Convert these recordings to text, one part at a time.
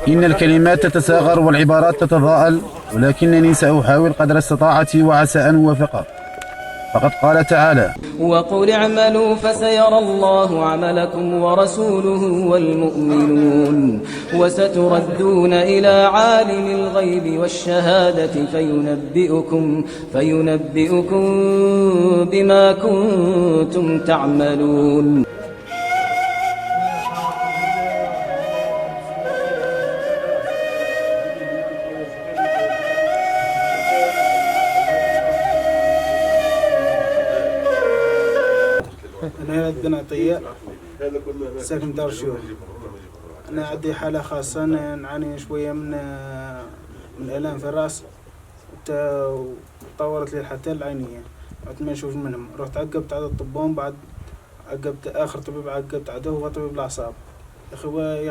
إن الكلمات تتصاغر والعبارات تتضاءل، ولكنني سأحاول قدر استطاعتي وعسى أن أوفق. فقد قال تعالى: وقل اعملوا فسيرى الله عملكم ورسوله والمؤمنون وستردون إلى عالم الغيب والشهادة فينبئكم بما كنتم تعملون. أنا بن عطية ساكن دار شيوخ. أنا عندي حالة خاصة، أنا نعاني شوية من آلام في الرأس، طورت لي حتى العينية، ما نشوف منهم. رحت عقبت على الطبون، بعد عقبت آخر طبيب عقبت عده هو طبيب الأعصاب. يا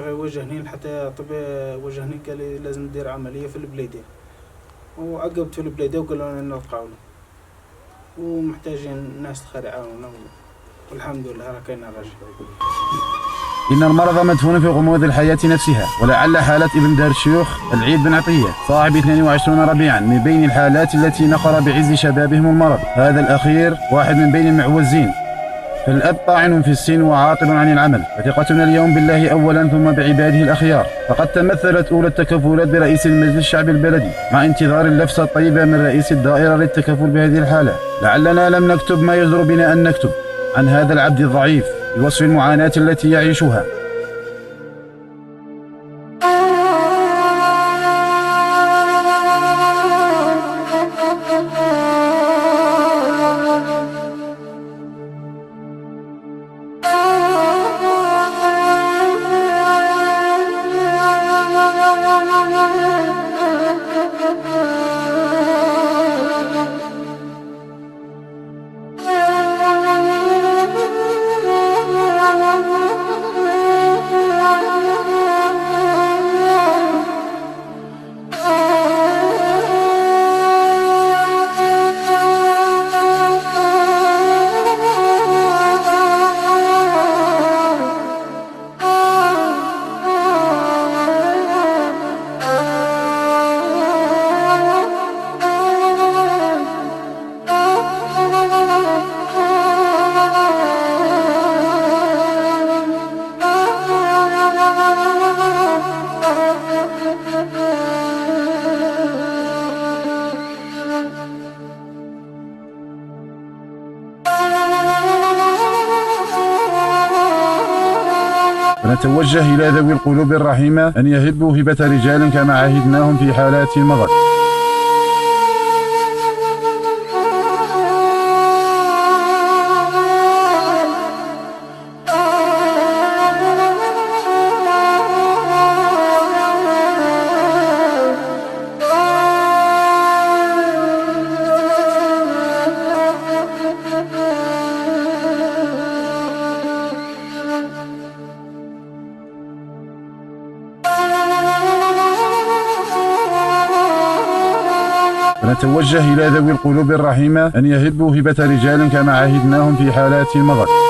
أخي وجهني حتى طبيب وجهني قال لي لازم ندير عملية في البليدة، وعقبت في البليدة وقالوا لنا نلقاونا ومحتاجين الناس تخير يعاونونا، والحمد لله راه كاين رجع. إن المرض مدفون في غموض الحياة نفسها، ولعل حالة ابن دار الشيوخ العيد بن عطية صاحب 22 ربيعا من بين الحالات التي نقر بعز شبابهم المرض. هذا الأخير واحد من بين المعوزين، فالأب طاعن في السن وعاطل عن العمل، وثقتنا اليوم بالله أولا ثم بعباده الأخيار. فقد تمثلت أولى التكفلات برئيس المجلس الشعبي البلدي، مع انتظار اللفظة الطيبة من رئيس الدائرة للتكفل بهذه الحالة. لعلنا لم نكتب ما يجدر بنا أن نكتب عن هذا العبد الضعيف بوصف المعاناة التي يعيشها. ونتوجه إلى ذوي القلوب الرحيمة أن يهبوا هبة رجال كما عهدناهم في حالات مضت. ونتوجه إلى ذوي القلوب الرحيمة أن يهبوا هبة رجال كما عهدناهم في حالات مضت.